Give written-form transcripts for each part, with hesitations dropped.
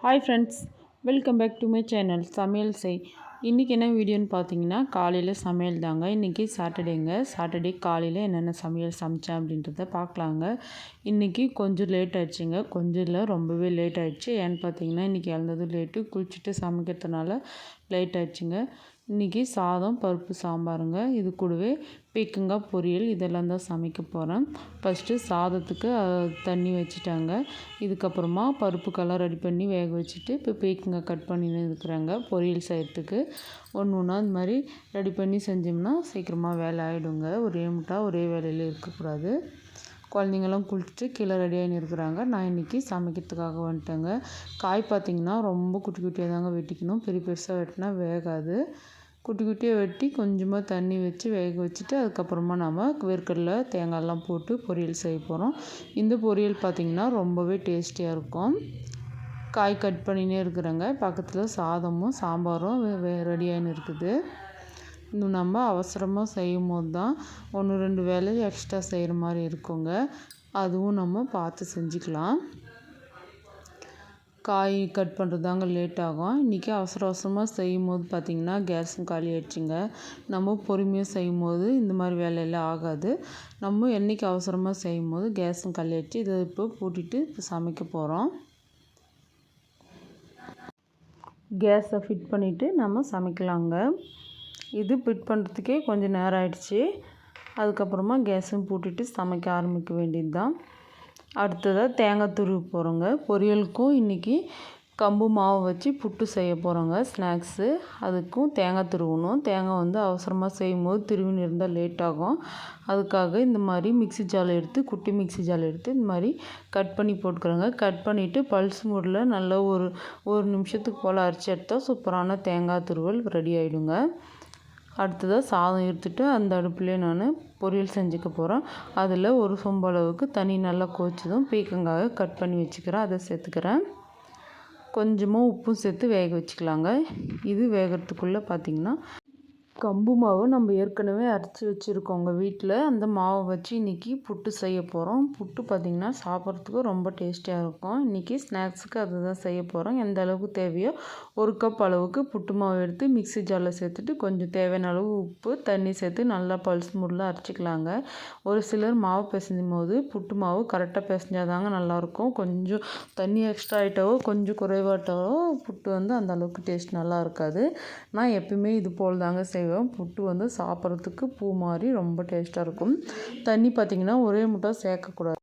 Hi friends, welcome back to my channel சமையல் செய். இன்றைக்கி என்ன வீடியோன்னு பார்த்தீங்கன்னா, காலையில் சமையல் தாங்க. இன்றைக்கி சாட்டர்டே காலையில் என்னென்ன சமையல் சமைச்சேன் அப்படின்றத பார்க்கலாங்க. இன்றைக்கி கொஞ்சம் லேட் ஆகிடுச்சிங்க, கொஞ்சம் இல்லை ரொம்பவே லேட் ஆகிடுச்சு. ஏன்னு பார்த்தீங்கன்னா இன்றைக்கி எழுந்தது லேட்டு, குளிச்சுட்டு சமைக்கிறதுனால லேட் ஆகிடுச்சிங்க. இன்றைக்கி சாதம் பருப்பு சாம்பாருங்க, இது கூடவே பீக்கங்காய் பொரியல் இதெல்லாம் தான் சமைக்க போகிறேன். ஃபஸ்ட்டு சாதத்துக்கு தண்ணி வச்சுட்டாங்க. இதுக்கப்புறமா பருப்புக்கெல்லாம் ரெடி பண்ணி வேக வச்சுட்டு இப்போ பீக்கங்காய் கட் பண்ணின்னு இருக்கிறாங்க பொரியல் செய்கிறதுக்கு. ஒன்று ஒன்றா இந்த மாதிரி ரெடி பண்ணி செஞ்சோம்னா சீக்கிரமாக வேலை ஆகிடுங்க. ஒரே முட்டா ஒரே வேலையில் இருக்கக்கூடாது. குழந்தைங்களாம் குளிச்சுட்டு கீழே ரெடியாகின்னு இருக்கிறாங்க. நான் இன்றைக்கி சமைக்கிறதுக்காக வந்துட்டேங்க. காய் பார்த்திங்கன்னா ரொம்ப குட்டி குட்டியாக தாங்க வெட்டிக்கணும், பெரிய பெருசாக வெட்டினா வேகாது. குட்டி குட்டியாக வெட்டி கொஞ்சமாக தண்ணி வச்சு வேக வச்சுட்டு அதுக்கப்புறமா நம்ம வேர்க்கடலை தேங்காயெல்லாம் போட்டு பொரியல் செய்ய போகிறோம். இந்த பொரியல் பார்த்திங்கன்னா ரொம்பவே டேஸ்டியாக இருக்கும். காய் கட் பண்ணினே இருக்கிறேங்க, பக்கத்தில் சாதமும் சாம்பாரும் ரெடியாகின்னு இருக்குது. இன்னும் நம்ம அவசரமாக செய்யும் போது தான் 1-2 வேலை எக்ஸ்ட்ரா செய்கிற மாதிரி இருக்குங்க. அதுவும் நம்ம பார்த்து செஞ்சுக்கலாம். காய் கட் பண்ணுறது தாங்க லேட் ஆகும். இன்றைக்கி அவசரமாக செய்யும் போது பார்த்திங்கன்னா கேஸும் காலி ஆகிடுச்சிங்க. நம்ம பொறுமையாக செய்யும் போது இந்த மாதிரி வேலையெல்லாம் ஆகாது. நம்ம என்றைக்கு அவசரமாக செய்யும் போது கேஸும் காலி ஆகிடுச்சு. இதை இப்போ பூட்டிட்டு இப்போ சமைக்க போகிறோம். கேஸை ஃபிட் பண்ணிவிட்டு நம்ம சமைக்கலாங்க. இது ஃபிட் பண்ணுறதுக்கே கொஞ்சம் நேரம் ஆகிடுச்சி. அதுக்கப்புறமா கேஸும் பூட்டிட்டு சமைக்க ஆரம்பிக்க வேண்டியது தான். அடுத்ததாக தேங்காய் துருவி போகிறோங்க. பொரியலுக்கும் இன்றைக்கி கம்பு மாவு வச்சு புட்டு செய்ய போகிறோங்க ஸ்நாக்ஸு. அதுக்கும் தேங்காய் துருவணும். தேங்காய் அவசரமாக செய்யும் போது துருவின்னு இருந்தால் லேட் ஆகும். அதுக்காக இந்த மாதிரி மிக்ஸி ஜார் எடுத்து குட்டி மிக்ஸி ஜார் எடுத்து இந்த மாதிரி கட் பண்ணி போட்டுக்கிறோங்க. கட் பண்ணிவிட்டு பல்ஸ் மூடில் நல்லா ஒரு நிமிஷத்துக்கு போல் அரைச்சி எடுத்தால் சூப்பரான தேங்காய் துருவல் ரெடி ஆகிடுங்க. அடுத்ததாக சாதம் எடுத்துகிட்டு அந்த அடுப்புலேயே நான் பொரியல் செஞ்சுக்க போகிறேன். அதில் ஒரு சொம்பு அளவுக்கு தண்ணி நல்லா கொதிச்சதும் பீக்கங்காயை கட் பண்ணி வச்சுக்கிறேன், அதை சேர்த்துக்கிறேன். கொஞ்சமாக உப்பும் சேர்த்து வேக வச்சுக்கலாங்க. இது வேகிறதுக்குள்ளே பார்த்திங்கன்னா கம்பு மாவு நம்ம ஏற்கனவே அரைச்சி வச்சுருக்கோங்க வீட்டில். அந்த மாவை வச்சு இன்றைக்கி புட்டு செய்ய போகிறோம். புட்டு பார்த்திங்கன்னா சாப்பிட்றதுக்கு ரொம்ப டேஸ்டியாக இருக்கும். இன்றைக்கி ஸ்நாக்ஸுக்கு அதுதான் செய்ய போகிறோம். எந்த அளவுக்கு தேவையோ 1 கப் அளவுக்கு புட்டு மாவு எடுத்து மிக்ஸி ஜாரில் சேர்த்துட்டு கொஞ்சம் தேவையான அளவு உப்பு தண்ணி சேர்த்து நல்லா பல்ஸ் மூடில் அரைச்சிக்கலாங்க. ஒரு சிலர் மாவு பிசைஞ்சும் போது புட்டு மாவு கரெக்டாக பிசைஞ்சால் தாங்க நல்லாயிருக்கும். கொஞ்சம் தண்ணி எக்ஸ்ட்ரா ஆகிட்டாவோ கொஞ்சம் குறைவாட்டாவோ புட்டு அந்த அளவுக்கு டேஸ்ட் நல்லா இருக்காது. நான் எப்பயுமே இது போல் தாங்க செய்வேன். புட்டு சாப்பிட்றதுக்கு பூ மாதிரி ரொம்ப டேஸ்ட்டாக இருக்கும். தண்ணி பார்த்திங்கன்னா ஒரே முட்டை சேர்க்கக்கூடாது.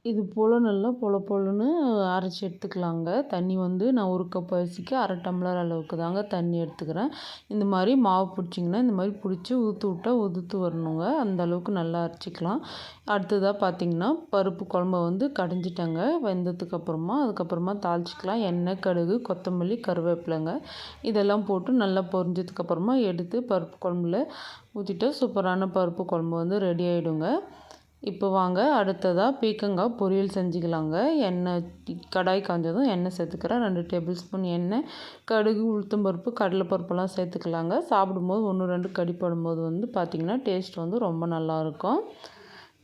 இது போல் நல்லா பொலன்னு அரைச்சி எடுத்துக்கலாங்க. தண்ணி நான் 1 கப் அரிசிக்கு 1/2 டம்ளர் அளவுக்கு தாங்க தண்ணி எடுத்துக்கிறேன். இந்த மாதிரி மாவு பிடிச்சிங்கன்னா இந்த மாதிரி பிடிச்சி உதுத்து வரணுங்க. அந்த அளவுக்கு நல்லா அரைச்சிக்கலாம். அடுத்ததாக பார்த்திங்கன்னா பருப்பு குழம்ப கடைஞ்சிட்டேங்க. வெந்ததுக்கப்புறமா அதுக்கப்புறமா தாளிச்சிக்கலாம். எண்ணெய், கடுகு, கொத்தமல்லி, கருவேப்பிலைங்க இதெல்லாம் போட்டு நல்லா பொரிஞ்சதுக்கப்புறமா எடுத்து பருப்பு குழம்புல ஊற்றிட்டா சூப்பரான பருப்பு குழம்பு ரெடி ஆகிடுங்க. இப்போ வாங்க அடுத்ததாக பீக்கங்காய் பொரியல் செஞ்சுக்கலாங்க. எண்ணெய் கடாய் காய்ஞ்சதும் எண்ணெய் சேர்த்துக்கிறேன். 2 டேபிள் ஸ்பூன் எண்ணெய், கடுகு, உளுத்தம்பருப்பு, கடலைப்பருப்பெல்லாம் சேர்த்துக்கலாங்க. சாப்பிடும்போது 1-2 கடிப்படும்போது பார்த்திங்கன்னா டேஸ்ட் ரொம்ப நல்லாயிருக்கும்.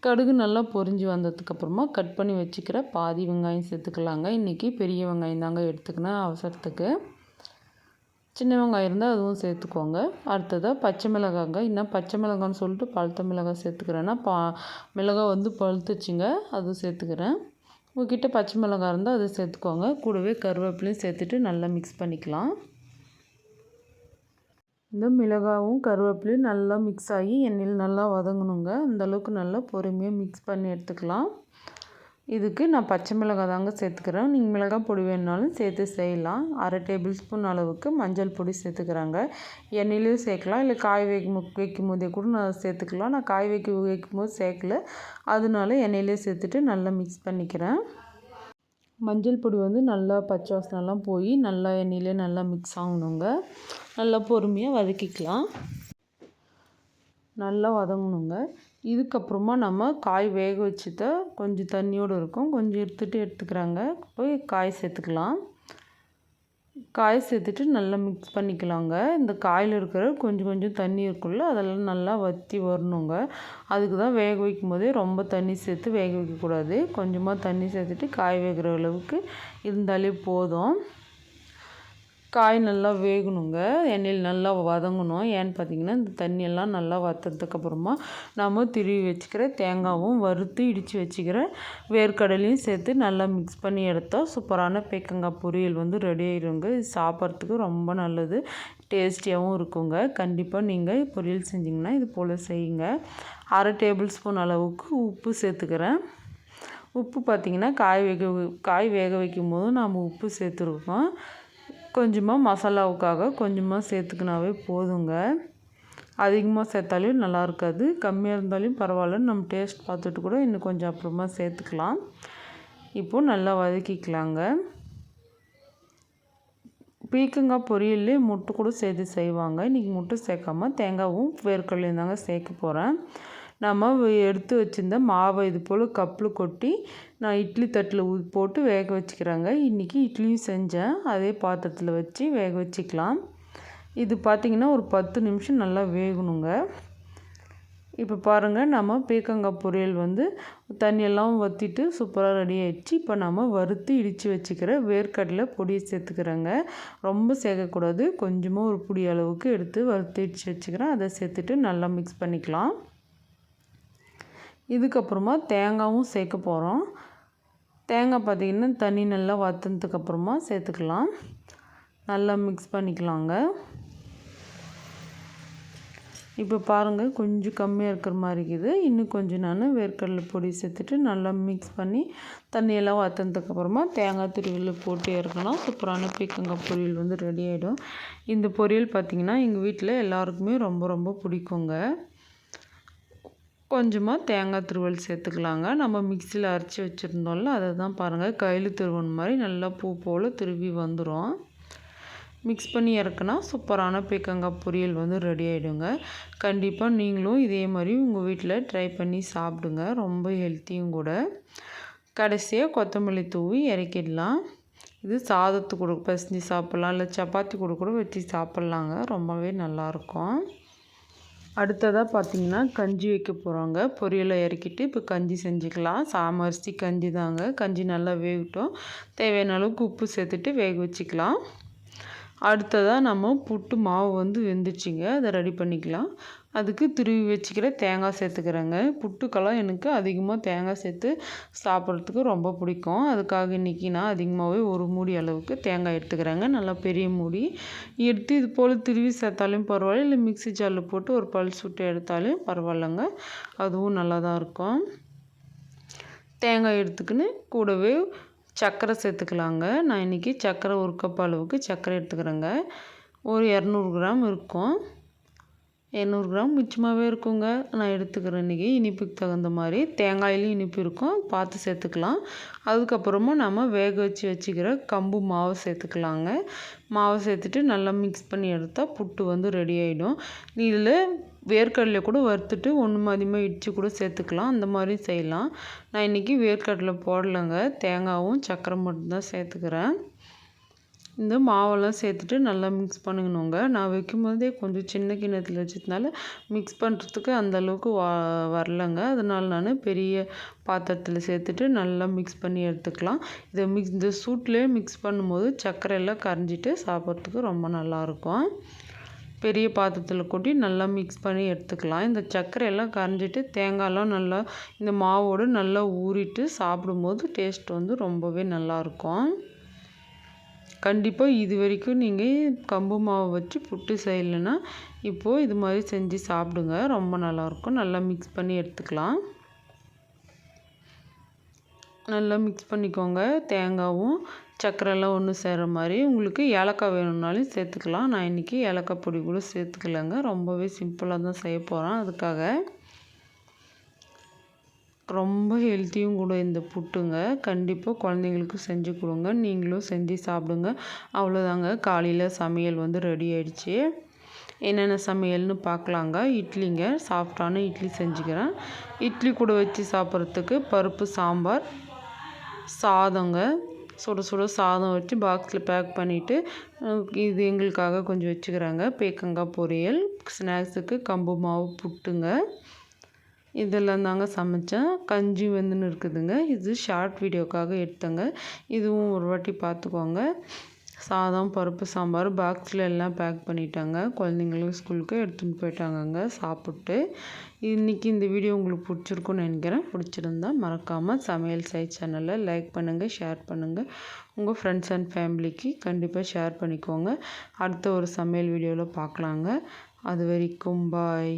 கடுகு நல்லா பொரிஞ்சு வந்ததுக்கப்புறமா கட் பண்ணி வச்சுக்கிற பாதி வெங்காயம் சேர்த்துக்கலாங்க. இன்றைக்கி பெரிய வெங்காயம் தாங்க எடுத்துக்கினேன் அவசரத்துக்கு. சின்ன வெங்காயம் இருந்தால் அதுவும் சேர்த்துக்கோங்க. அடுத்ததாக பச்சை மிளகாங்க. இன்னும் பச்சை மிளகான்னு சொல்லிட்டு பழுத்த மிளகாய் சேர்த்துக்கிறேன்னா மிளகாய் பழுத்துச்சுங்க, அதுவும் சேர்த்துக்கிறேன். உங்கள்கிட்ட பச்சை மிளகாய் இருந்தால் அதை சேர்த்துக்கோங்க. கூடவே கருவேப்பிலையும் சேர்த்துட்டு நல்லா மிக்ஸ் பண்ணிக்கலாம். இந்த மிளகாயும் கருவேப்பிலையும் நல்லா மிக்ஸ் ஆகி எண்ணெயில் நல்லா வதங்கணுங்க. அந்தளவுக்கு நல்லா பொறுமையாக மிக்ஸ் பண்ணி எடுத்துக்கலாம். இதுக்கு நான் பச்சை மிளகாய் தாங்க சேர்த்துக்கிறேன். நீங்கள் மிளகாய் பொடி வேணுனாலும் சேர்த்து செய்யலாம். 1/2 டேபிள் ஸ்பூன் அளவுக்கு மஞ்சள் பொடி சேர்த்துக்கிறாங்க. எண்ணெயிலையும் சேர்க்கலாம், இல்லை காய் வைக்கும் போதே கூட நான் சேர்த்துக்கலாம். நான் காய் வைக்கும் போது சேர்க்கல, அதனால எண்ணெயிலே சேர்த்துட்டு நல்லா மிக்ஸ் பண்ணிக்கிறேன். மஞ்சள் பொடி நல்லா பச்சை வாசனைலாம் போய் நல்லா எண்ணெயிலே நல்லா மிக்ஸ் ஆகணுங்க. நல்லா பொறுமையாக வதக்கிக்கலாம். நல்லா வதங்கணுங்க. இதுக்கப்புறமா நம்ம காய் வேக வச்சுட்ட கொஞ்சம் தண்ணியோடு இருக்கும், கொஞ்சம் எடுத்துக்கிறாங்க. போய் காய் சேர்த்துக்கலாம். காய் சேர்த்துட்டு நல்லா மிக்ஸ் பண்ணிக்கலாங்க. இந்த காயில் இருக்கிற கொஞ்சம் கொஞ்சம் தண்ணி இருக்குல்ல, அதெல்லாம் நல்லா வற்றி வரணுங்க. அதுக்கு தான் வேக வைக்கும் போதே ரொம்ப தண்ணி சேர்த்து வேக வைக்கக்கூடாது. கொஞ்சமாக தண்ணி சேர்த்துட்டு காய் வேகிற அளவுக்கு இருந்தாலே போதும். காய் நல்லா வேகணுங்க, எண்ணெயில் நல்லா வதங்கணும். ஏன்னு பார்த்தீங்கன்னா இந்த தண்ணியெல்லாம் நல்லா வற்றதுக்கப்புறமா நம்ம திருவி வச்சுக்கிற தேங்காயும் வறுத்து இடித்து வச்சுக்கிற வேர்க்கடலையும் சேர்த்து நல்லா மிக்ஸ் பண்ணி எடுத்தால் சூப்பரான பீர்க்கங்காய் பொரியல் வந்து ரெடி ஆகிடுங்க. இது சாப்பிட்றதுக்கு ரொம்ப நல்லது, டேஸ்டியாகவும் இருக்குங்க. கண்டிப்பாக நீங்கள் பொரியல் செஞ்சிங்கன்னா இது போல் செய்யுங்க. 1/2 டேபிள் ஸ்பூன் அளவுக்கு உப்பு சேர்த்துக்கிறேன். உப்பு பார்த்திங்கன்னா காய் வேக வைக்கும் போது நாம் உப்பு சேர்த்துருக்கோம். கொஞ்சமாக மசாலாவுக்காக கொஞ்சமாக சேர்த்துக்கினாவே போதுங்க. அதிகமாக சேர்த்தாலும் நல்லா இருக்காது, கம்மியாக இருந்தாலும் பரவாயில்ல. நம்ம டேஸ்ட் பார்த்துட்டு கூட இன்னும் கொஞ்சம் அப்புறமா சேர்த்துக்கலாம். இப்போது நல்லா வதக்கிக்கலாங்க. பீர்க்கங்காய் பொரியல்லே முட்டை கூட சேர்த்து செய்வாங்க. இன்றைக்கி முட்டை சேர்க்காம தேங்காயும் வேர்க்கடலையும் தாங்க சேர்க்க போகிறேன். நம்ம எடுத்து வச்சுருந்த மாவை இது போல் கப்பில் கொட்டி நான் இட்லி தட்டில் போட்டு வேக வச்சுக்கிறேங்க. இன்றைக்கி இட்லியும் செஞ்சேன், அதே பாத்திரத்தில் வச்சு வேக வச்சுக்கலாம். இது பார்த்திங்கன்னா ஒரு 10 நிமிஷம் நல்லா வேகணுங்க. இப்போ பாருங்கள், நம்ம பீர்க்கங்காய் பொரியல் வந்து தண்ணியெல்லாம் வற்றிட்டு சூப்பராக ரெடி ஆகிடுச்சு. இப்போ நம்ம வறுத்து இடித்து வச்சுக்கிற வேர்க்கடலை பொடியை சேர்த்துக்கிறேங்க. ரொம்ப சேர்க்கக்கூடாது, கொஞ்சமாக ஒரு பிடி அளவுக்கு எடுத்து வறுத்து இடித்து வச்சுக்கிறேன். அதை சேர்த்துட்டு நல்லா மிக்ஸ் பண்ணிக்கலாம். இதுக்கப்புறமா தேங்காயும் சேர்க்க போகிறோம். தேங்காய் பார்த்திங்கன்னா தண்ணி நல்லா வற்றினதுக்கப்புறமா சேர்த்துக்கலாம். நல்லா மிக்ஸ் பண்ணிக்கலாங்க. இப்போ பாருங்கள், கொஞ்சம் கம்மியாக இருக்கிற மாதிரி இருக்குது. இன்னும் கொஞ்சம் நான் வேர்க்கடலை பொடி சேர்த்துட்டு நல்லா மிக்ஸ் பண்ணி தண்ணியெல்லாம் வற்றினதுக்கப்புறமா தேங்காய் துருவியில் போட்டு இறக்கணும். சூப்பரான பீர்க்கங்காய் பொரியல் வந்து ரெடி ஆகிடும். இந்த பொரியல் பார்த்திங்கன்னா எங்கள் வீட்டில் எல்லாருக்குமே ரொம்ப ரொம்ப பிடிக்குங்க. கொஞ்சமாக தேங்காய் துருவல் சேர்த்துக்கலாங்க. நம்ம மிக்சியில் அரைச்சி வச்சுருந்தோம்ல, அதை தான் பாருங்கள் கையில் துருவன் மாதிரி நல்லா பூ போல் துருவி வந்துடும். மிக்ஸ் பண்ணி இறக்குனா சூப்பரான பீர்க்கங்காய் பொரியல் வந்து ரெடி ஆகிடுங்க. கண்டிப்பாக நீங்களும் இதே மாதிரி உங்கள் வீட்டில் ட்ரை பண்ணி சாப்பிடுங்க, ரொம்ப ஹெல்த்தியும் கூட. கடைசியாக கொத்தமல்லி தூவி இறக்கிடலாம். இது சாதத்து கூட பசஞ்சு சாப்பிட்லாம், இல்லை சப்பாத்தி கூட வச்சு சாப்பிட்லாங்க, ரொம்பவே நல்லாயிருக்கும். அடுத்ததாக பார்த்திங்கன்னா கஞ்சி வைக்க போகிறோங்க. பொரியலை இறக்கிட்டு இப்போ கஞ்சி செஞ்சுக்கலாம். சாமரிசி கஞ்சி தாங்க. கஞ்சி நல்லா வேகட்டும். தேவையான அளவுக்கு உப்பு சேர்த்துட்டு வேக வச்சுக்கலாம். அடுத்ததாக நம்ம புட்டு மாவு வந்து வெந்துச்சுங்க, அதை ரெடி பண்ணிக்கலாம். அதுக்கு துருவி வச்சுக்கிற தேங்காய் சேர்த்துக்கிறேங்க. புட்டுக்கெல்லாம் எனக்கு அதிகமாக தேங்காய் சேர்த்து சாப்பிட்றதுக்கு ரொம்ப பிடிக்கும். அதுக்காக இன்றைக்கி நான் அதிகமாகவே ஒரு மூடி அளவுக்கு தேங்காய் எடுத்துக்கிறேங்க. நல்லா பெரிய மூடி எடுத்து இது போல் துருவி சேர்த்தாலும் பரவாயில்ல, இல்லை மிக்ஸி ஜாரில் போட்டு ஒரு பல்ஸ் விட்டு எடுத்தாலும் பரவாயில்லைங்க, அதுவும் நல்லா தான் இருக்கும். தேங்காய் எடுத்துக்கின்னு கூடவே சர்க்கரை சேர்த்துக்கலாங்க. நான் இன்றைக்கி சர்க்கரை 1 கப் அளவுக்கு சர்க்கரை எடுத்துக்கிறேங்க. ஒரு 200 கிராம் இருக்கும். 200 கிராம் மிச்சமாகவே இருக்குங்க. நான் எடுத்துக்கிறேன் இன்றைக்கி. இனிப்புக்கு தகுந்த மாதிரி தேங்காயிலையும் இனிப்பு இருக்கும், பார்த்து சேர்த்துக்கலாம். அதுக்கப்புறமா நம்ம வேக வச்சுக்கிற கம்பு மாவு சேர்த்துக்கலாங்க. மாவை சேர்த்துட்டு நல்லா மிக்ஸ் பண்ணி எடுத்தால் புட்டு வந்து ரெடி ஆகிடும். இதில் வேர்க்கடலை கூட வறுத்துட்டு ஒன்று அதிகமாக இடித்து கூட சேர்த்துக்கலாம், அந்த மாதிரி செய்யலாம். நான் இன்றைக்கி வேர்க்கடலை போடலைங்க, தேங்காயும் சர்க்கரை மட்டும்தான் சேர்த்துக்கிறேன். இந்த மாவெல்லாம் சேர்த்துட்டு நல்லா மிக்ஸ் பண்ணிக்கணுங்க. நான் வைக்கும்போதே கொஞ்சம் சின்ன கிண்ணத்தில் வச்சதுனால மிக்ஸ் பண்ணுறதுக்கு அந்தளவுக்கு வரலைங்க. அதனால் நான் பெரிய பாத்திரத்தில் சேர்த்துட்டு நல்லா மிக்ஸ் பண்ணி எடுத்துக்கலாம். இந்த சூட்லேயே மிக்ஸ் பண்ணும்போது சர்க்கரையெல்லாம் கரைஞ்சிட்டு சாப்பிட்றதுக்கு ரொம்ப நல்லாயிருக்கும். பெரிய பாத்திரத்தில் கொட்டி நல்லா மிக்ஸ் பண்ணி எடுத்துக்கலாம். இந்த சர்க்கரையெல்லாம் கரைஞ்சிட்டு தேங்காயெல்லாம் நல்லா இந்த மாவோடு நல்லா ஊறிட்டு சாப்பிடும்போது டேஸ்ட் வந்து ரொம்பவே நல்லாயிருக்கும். கண்டிப்பாக இது வரைக்கும் நீங்கள் கம்பு மாவு வச்சு புட்டு செய்யலைன்னா இப்போது இது மாதிரி செஞ்சு சாப்பிடுங்க, ரொம்ப நல்லாயிருக்கும். நல்லா மிக்ஸ் பண்ணி எடுத்துக்கலாம். நல்லா மிக்ஸ் பண்ணிக்கோங்க. தேங்காயும் சர்க்கரைலாம் ஒன்று சேர்கிற மாதிரி. உங்களுக்கு ஏலக்காய் வேணும்னாலும் சேர்த்துக்கலாம். நான் இன்றைக்கி ஏலக்காய் பொடி கூட சேர்த்துக்கலைங்க, ரொம்பவே சிம்பிளாக தான் செய்ய போகிறேன். அதுக்காக ரொம்ப ஹெல்த்தியும் கூட இந்த புட்டுங்க. கண்டிப்பாக குழந்தைங்களுக்கு செஞ்சு கொடுங்க, நீங்களும் செஞ்சு சாப்பிடுங்க. அவ்வளோதாங்க, காலையில் சமையல் வந்து ரெடி ஆகிடுச்சி. என்னென்ன சமையல்னு பார்க்கலாங்க. இட்லிங்க, சாஃப்டான இட்லி செஞ்சுக்கிறேன். இட்லி கூட வச்சு சாப்பிட்றதுக்கு பருப்பு சாம்பார், சாதங்க, சுட சுட சாதம் வச்சு பாக்ஸில் பேக் பண்ணிவிட்டு இது எங்களுக்காக கொஞ்சம் வச்சுக்கிறாங்க. பீர்க்கங்காய் பொரியல், ஸ்நாக்ஸுக்கு கம்பு மாவு புட்டுங்க. இதெல்லாம் தாங்க சமைச்சேன். கஞ்சி வந்துன்னு இருக்குதுங்க. இது ஷார்ட் வீடியோக்காக எடுத்தேங்க. இதுவும் ஒரு வாட்டி பார்த்துக்கோங்க. சாதம், பருப்பு, சாம்பார் பாக்ஸில் எல்லாம் பேக் பண்ணிட்டாங்க. குழந்தைங்களுக்கு ஸ்கூலுக்கு எடுத்துகிட்டு போயிட்டாங்கங்க சாப்பிட்டு. இன்றைக்கி இந்த வீடியோ உங்களுக்கு பிடிச்சிருக்குன்னு நினைக்கிறேன். பிடிச்சிருந்தா மறக்காமல் சமையல் சாய் சேனலை லைக் பண்ணுங்கள், ஷேர் பண்ணுங்கள். உங்கள் ஃப்ரெண்ட்ஸ் அண்ட் ஃபேமிலிக்கு கண்டிப்பாக ஷேர் பண்ணிக்கோங்க. அடுத்த ஒரு சமையல் வீடியோவில் பார்க்கலாங்க. அது வரைக்கும் பாய்.